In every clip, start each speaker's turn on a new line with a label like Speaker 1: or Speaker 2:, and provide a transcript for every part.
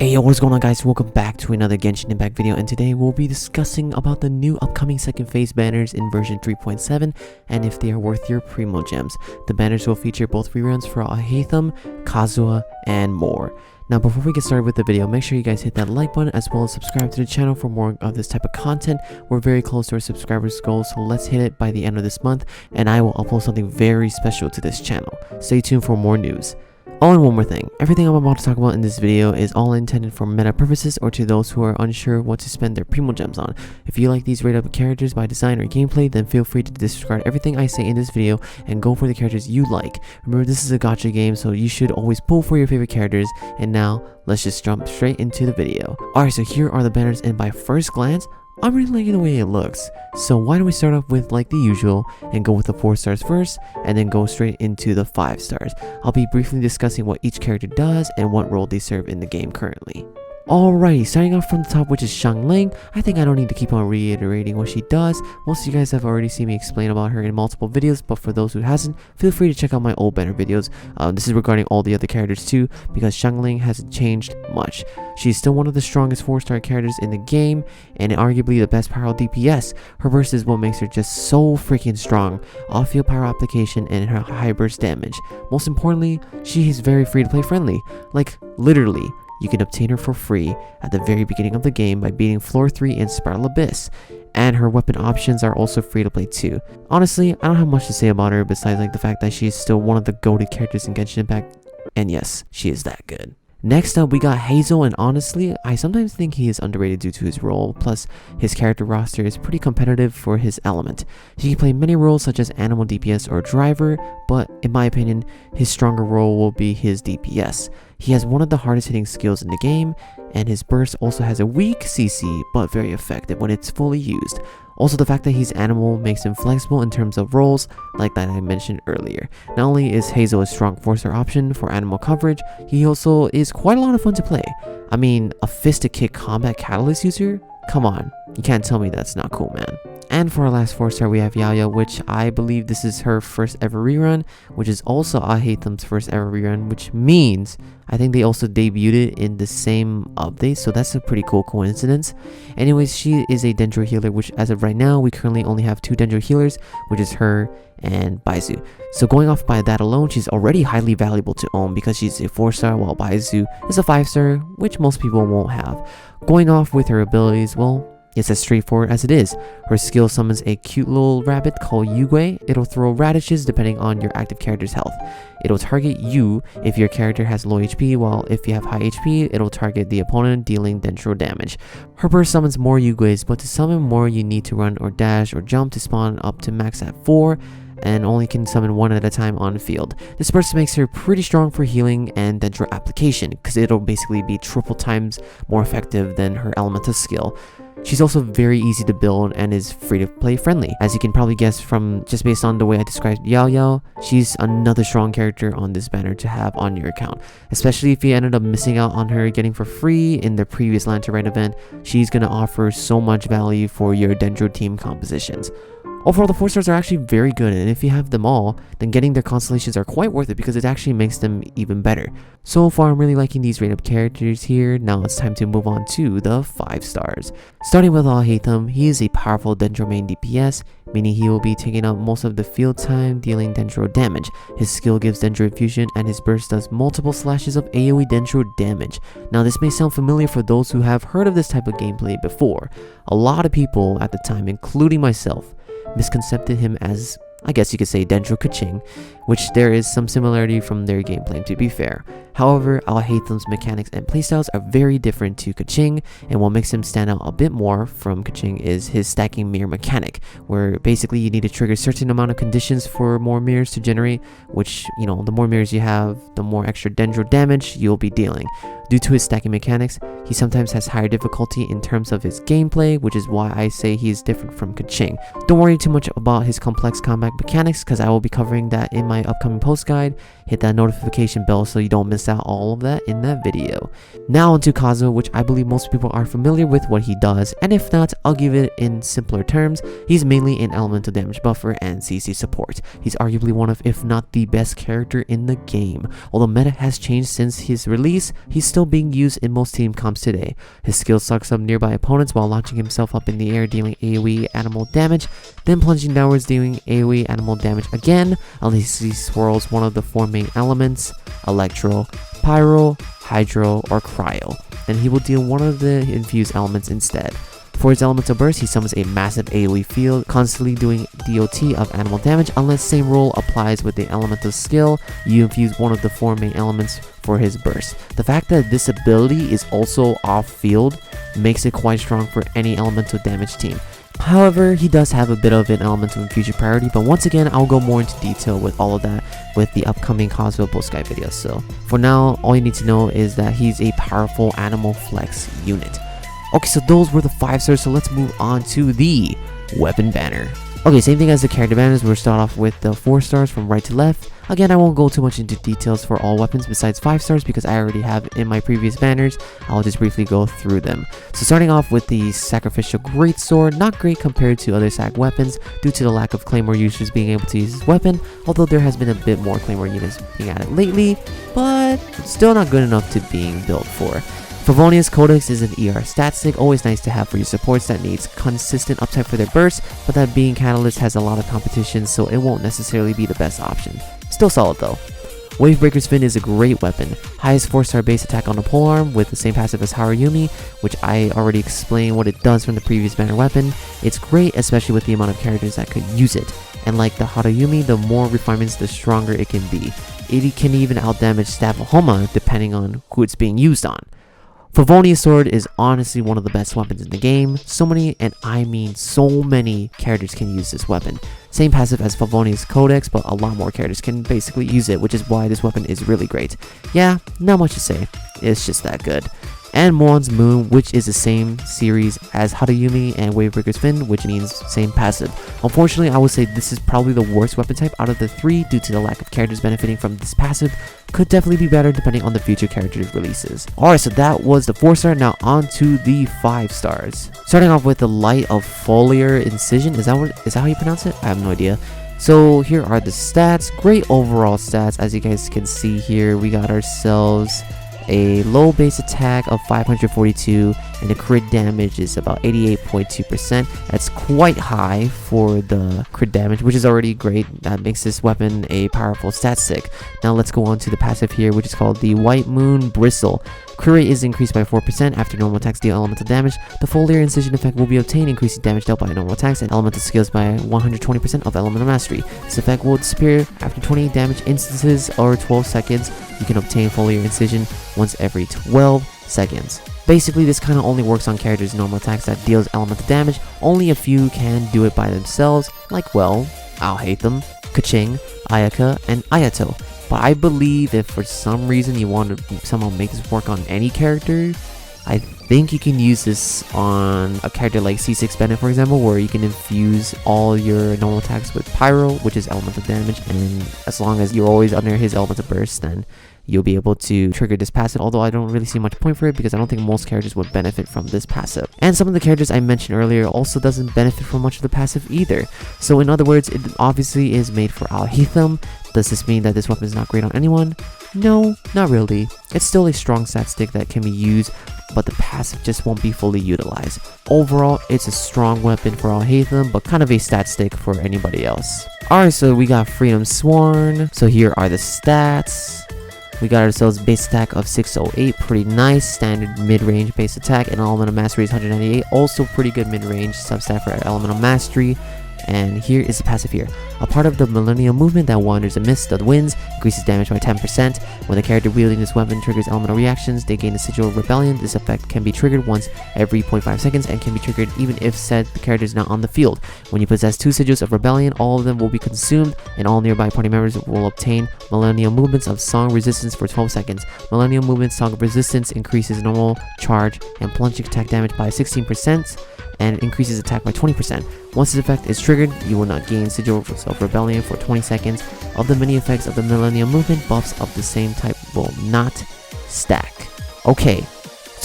Speaker 1: Hey yo, what's going on guys? Welcome back to another Genshin Impact video, and today we'll be discussing about the new upcoming second phase banners in version 3.7 and if they are worth your primo gems. The banners will feature both reruns for Alhaitham, Kazuha, and more. Now before we get started with the video, make sure you guys hit that like button as well as subscribe to the channel for more of this type of content. We're very close to our subscribers goal, so let's hit it by the end of this month and I will upload something very special to this channel. Stay tuned for more news. Oh, and one more thing, everything I'm about to talk about in this video is all intended for meta purposes or to those who are unsure what to spend their primo gems on. If you like these rate up characters by design or gameplay, then feel free to disregard everything I say in this video and go for the characters you like. Remember, this is a gacha game, so you should always pull for your favorite characters, and now let's just jump straight into the video. Alright, so here are the banners, and by first glance, I'm really liking the way it looks. So why don't we start off with like the usual and go with the 4 stars first and then go straight into the 5 stars. I'll be briefly discussing what each character does and what role they serve in the game currently. Alrighty, starting off from the top, which is Xiangling. I think I don't need to keep on reiterating what she does. Most of you guys have already seen me explain about her in multiple videos, but for those who hasn't, feel free to check out my old banner videos. This is regarding all the other characters too, because Xiangling hasn't changed much. She's still one of the strongest 4-star characters in the game, and arguably the best power DPS. Her burst is what makes her just so freaking strong. Off-field power application and her high burst damage. Most importantly, she is very free to play friendly. Like, literally. You can obtain her for free at the very beginning of the game by beating Floor 3 in Spiral Abyss, and her weapon options are also free to play too. Honestly, I don't have much to say about her besides like the fact that she is still one of the goated characters in Genshin Impact, and yes, she is that good. Next up, we got Heizou, and honestly, I sometimes think he is underrated due to his role, plus his character roster is pretty competitive for his element. He can play many roles such as animal DPS or driver, but in my opinion, his stronger role will be his DPS. He has one of the hardest hitting skills in the game, and his burst also has a weak CC, but very effective when it's fully used. Also, the fact that he's animal makes him flexible in terms of roles, like that I mentioned earlier. Not only is Heizou a strong 4-star option for animal coverage, he also is quite a lot of fun to play. I mean, a fist-to-kick combat catalyst user? Come on, you can't tell me that's not cool, man. And for our last 4-star, we have Yao Yao, which I believe this is her first ever rerun, which is also Alhaitham's first ever rerun, which means I think they also debuted it in the same update, so that's a pretty cool coincidence. Anyways, she is a Dendro healer, which as of right now, we currently only have 2 Dendro healers, which is her and Heizou. So going off by that alone, she's already highly valuable to own because she's a 4-star, while Heizou is a 5-star, which most people won't have. Going off with her abilities, well, it's as straightforward as it is. Her skill summons a cute little rabbit called Yugui. It'll throw radishes depending on your active character's health. It'll target you if your character has low HP, while if you have high HP, it'll target the opponent, dealing dendro damage. Her burst summons more Yuguis, but to summon more you need to run or dash or jump to spawn up to max at 4, and only can summon 1 at a time on field. This burst makes her pretty strong for healing and dendro application, because it'll basically be triple times more effective than her elemental skill. She's also very easy to build and is free to play friendly. As you can probably guess from just based on the way I described Yao Yao, she's another strong character on this banner to have on your account. Especially if you ended up missing out on her getting for free in the previous Land to Right event, she's gonna offer so much value for your Dendro team compositions. Overall, the 4 stars are actually very good, and if you have them all, then getting their constellations are quite worth it because it actually makes them even better. So far, I'm really liking these rate-up characters here. Now it's time to move on to the 5 stars. Starting with Alhaitham, he is a powerful Dendro main DPS, meaning he will be taking up most of the field time, dealing Dendro damage. His skill gives Dendro infusion, and his burst does multiple slashes of AoE Dendro damage. Now this may sound familiar for those who have heard of this type of gameplay before. A lot of people at the time, including myself, misconcepted him as, I guess you could say, Dendro Kaching, which there is some similarity from their gameplay to be fair. However, Alhaitham's mechanics and playstyles are very different to Kaching, and what makes him stand out a bit more from Kaching is his stacking mirror mechanic, where basically you need to trigger a certain amount of conditions for more mirrors to generate, which, you know, the more mirrors you have, the more extra Dendro damage you'll be dealing. Due to his stacking mechanics, he sometimes has higher difficulty in terms of his gameplay, which is why I say he is different from Kaching. Don't worry too much about his complex combat mechanics, because I will be covering that in my upcoming post guide. Hit that notification bell so you don't miss out all of that in that video. Now onto Kazuha, which I believe most people are familiar with what he does, and if not, I'll give it in simpler terms. He's mainly an elemental damage buffer and CC support. He's arguably one of, if not the best character in the game. Although meta has changed since his release, he's still being used in most team comps today. His skill sucks up nearby opponents while launching himself up in the air, dealing AoE animal damage, then plunging downwards, dealing AoE animal damage again, unless he swirls one of the 4 main elements, Electro, Pyro, Hydro, or Cryo. Then he will deal one of the infused elements instead. For his elemental burst, he summons a massive AoE field, constantly doing DOT of animal damage. Unless same rule applies with the elemental skill, you infuse one of the 4 main elements for his burst. The fact that this ability is also off field makes it quite strong for any elemental damage team. However, he does have a bit of an elemental infusion priority, but once again, I'll go more into detail with all of that with the upcoming Kazuha Bull Sky video. So for now, all you need to know is that he's a powerful animal flex unit. Okay, so those were the 5 stars, so let's move on to the weapon banner. Okay, same thing as the character banners. We'll start off with the 4 stars from right to left. Again, I won't go too much into details for all weapons besides 5 stars because I already have in my previous banners. I'll just briefly go through them. So starting off with the Sacrificial Greatsword, not great compared to other sac weapons due to the lack of Claymore users being able to use this weapon, although there has been a bit more Claymore units being added lately, but still not good enough to being built for. Favonious Codex is an ER stat stick, always nice to have for your supports that needs consistent uptime for their burst, but that being Catalyst has a lot of competition, so it won't necessarily be the best option. Still solid though. Wavebreaker Spin is a great weapon. Highest 4-star base attack on the polearm with the same passive as Haruyumi, which I already explained what it does from the previous banner weapon. It's great, especially with the amount of characters that could use it. And like the Haruyumi, the more refinements, the stronger it can be. It can even outdamage Staff of Homa depending on who it's being used on. Favonious Sword is honestly one of the best weapons in the game. So many, and I mean so many characters can use this weapon. Same passive as Favonious Codex, but a lot more characters can basically use it, which is why this weapon is really great. Yeah, not much to say. It's just that good. And Mouun's Mouun, which is the same series as Haruyumi and Wavebreaker Spin, which means same passive. Unfortunately, I would say this is probably the worst weapon type out of the 3 due to the lack of characters benefiting from this passive. Could definitely be better depending on the future characters releases. Alright, so that was the 4-star, now on to the 5 stars. Starting off with the Light of Foliar Incision, is that how you pronounce it? I have no idea. So here are the stats, great overall stats. As you guys can see here, we got ourselves a low base attack of 542 and the crit damage is about 88.2%. That's quite high for the crit damage, which is already great. That makes this weapon a powerful stat stick. Now let's go on to the passive here, which is called the White Moon Bristle. Crit rate is increased by 4% after normal attacks deal elemental damage. The Foliar Incision effect will be obtained, increasing damage dealt by normal attacks and elemental skills by 120% of elemental mastery. This effect will disappear after 20 damage instances or 12 seconds. You can obtain Foliar Incision once every 12 seconds. Basically, this kind of only works on characters' normal attacks that deals elemental damage. Only a few can do it by themselves, like, well, Alhaitham, Keqing, Ayaka, and Ayato. But I believe if for some reason you want to somehow make this work on any character, I think you can use this on a character like C6 Bennett, for example, where you can infuse all your normal attacks with Pyro, which is elemental damage, and as long as you're always under his elemental burst, then you'll be able to trigger this passive, although I don't really see much point for it because I don't think most characters would benefit from this passive. And some of the characters I mentioned earlier also doesn't benefit from much of the passive either. So in other words, it obviously is made for Alhaitham. Does this mean that this weapon is not great on anyone? No, not really. It's still a strong stat stick that can be used, but the passive just won't be fully utilized. Overall, it's a strong weapon for Alhaitham, but kind of a stat stick for anybody else. Alright, so we got Freedom Sworn. So here are the stats. We got ourselves base attack of 608, pretty nice. Standard mid-range base attack, and elemental mastery is 198, also pretty good mid-range substat for elemental mastery. And here is the passive here. A part of the Millennial movement that wanders amidst the winds, increases damage by 10%. When the character wielding this weapon triggers elemental reactions, they gain a sigil of rebellion. This effect can be triggered once every 0.5 seconds and can be triggered even if said the character is not on the field. When you possess 2 sigils of rebellion, all of them will be consumed, and all nearby party members will obtain Millennial movements of Song Resistance for 12 seconds. Millennial movement Song of Resistance increases normal, charge, and plunging attack damage by 16%. And increases attack by 20%. Once this effect is triggered, you will not gain Sigil of Rebellion for 20 seconds. Of the many effects of the Millennium Movement, buffs of the same type will not stack. Okay,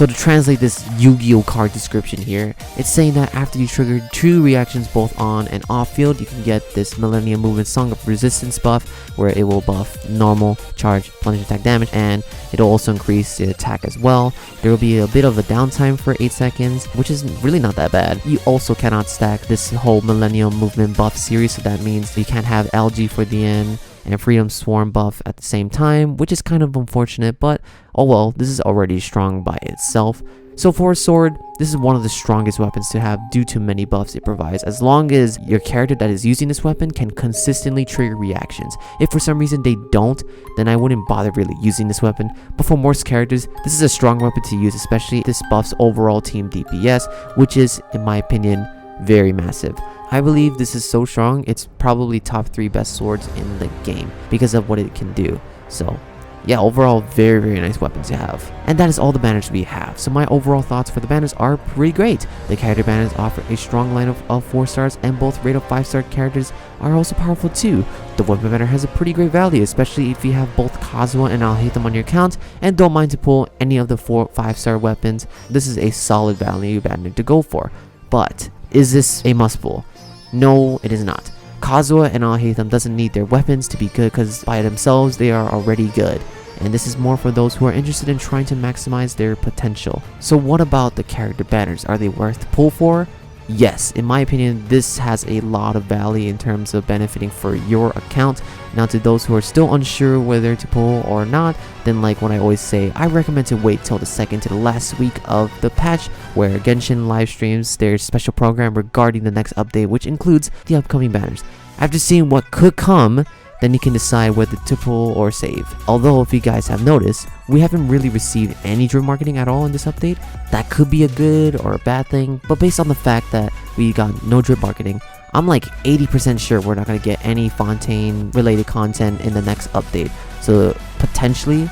Speaker 1: So to translate this Yu-Gi-Oh card description here, it's saying that after you trigger 2 reactions both on and off field, you can get this Millennium Movement Song of Resistance buff, where it will buff normal, charge, plunge attack damage, and it'll also increase the attack as well. There will be a bit of a downtime for 8 seconds, which is really not that bad. You also cannot stack this whole Millennium Movement buff series, so that means you can't have algae for the end and Freedom Swarm buff at the same time, which is kind of unfortunate, but oh well, this is already strong by itself. So for a sword, this is one of the strongest weapons to have due to many buffs it provides, as long as your character that is using this weapon can consistently trigger reactions. If for some reason they don't, then I wouldn't bother really using this weapon, but for most characters, this is a strong weapon to use, especially if this buffs overall team DPS, which is, in my opinion, very massive. I believe this is so strong, it's probably top 3 best swords in the game because of what it can do. So yeah, overall, very nice weapons to have. And that is all the banners we have. So my overall thoughts for the banners are pretty great. The character banners offer a strong lineup of 4 stars, and both rate of 5-star characters are also powerful too. The weapon banner has a pretty great value, especially if you have both Kazuha and Alhaitham on your account and don't mind to pull any of the 4-5-star weapons. This is a solid value banner to go for. But is this a must pull? No, it is not. Kazuha and Alhaitham doesn't need their weapons to be good because by themselves they are already good, and this is more for those who are interested in trying to maximize their potential. So what about the character banners? Are they worth to pull for? Yes, in my opinion, this has a lot of value in terms of benefiting for your account. Now to those who are still unsure whether to pull or not, then like what I always say, I recommend to wait till the second to the last week of the patch, where Genshin live streams their special program regarding the next update, which includes the upcoming banners. After seeing what could come, then you can decide whether to pull or save. Although if you guys have noticed, we haven't really received any drip marketing at all in this update. That could be a good or a bad thing, but based on the fact that we got no drip marketing, I'm like 80% sure we're not going to get any Fontaine related content in the next update. So potentially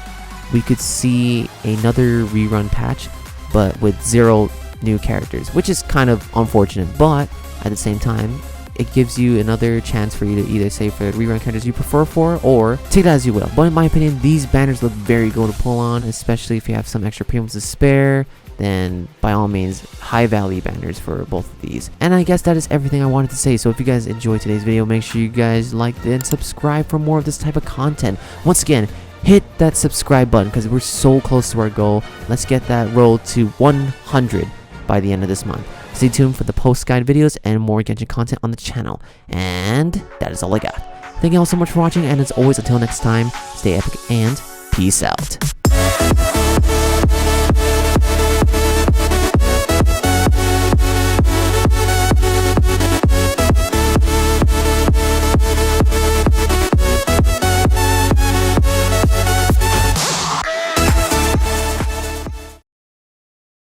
Speaker 1: we could see another rerun patch, but with 0 new characters, which is kind of unfortunate, but at the same time, it gives you another chance for you to either save for the rerun characters you prefer for, or take that as you will. But in my opinion, these banners look very good to pull on, especially if you have some extra premiums to spare. Then by all means, high value banners for both of these. And I guess that is everything I wanted to say. So if you guys enjoyed today's video, make sure you guys like and subscribe for more of this type of content. Once again, hit that subscribe button because we're so close to our goal. Let's get that roll to 100 by the end of this month. Stay tuned for the post guide videos and more Genshin content on the channel. And that is all I got. Thank you all so much for watching, and as always, until next time, stay epic and peace out.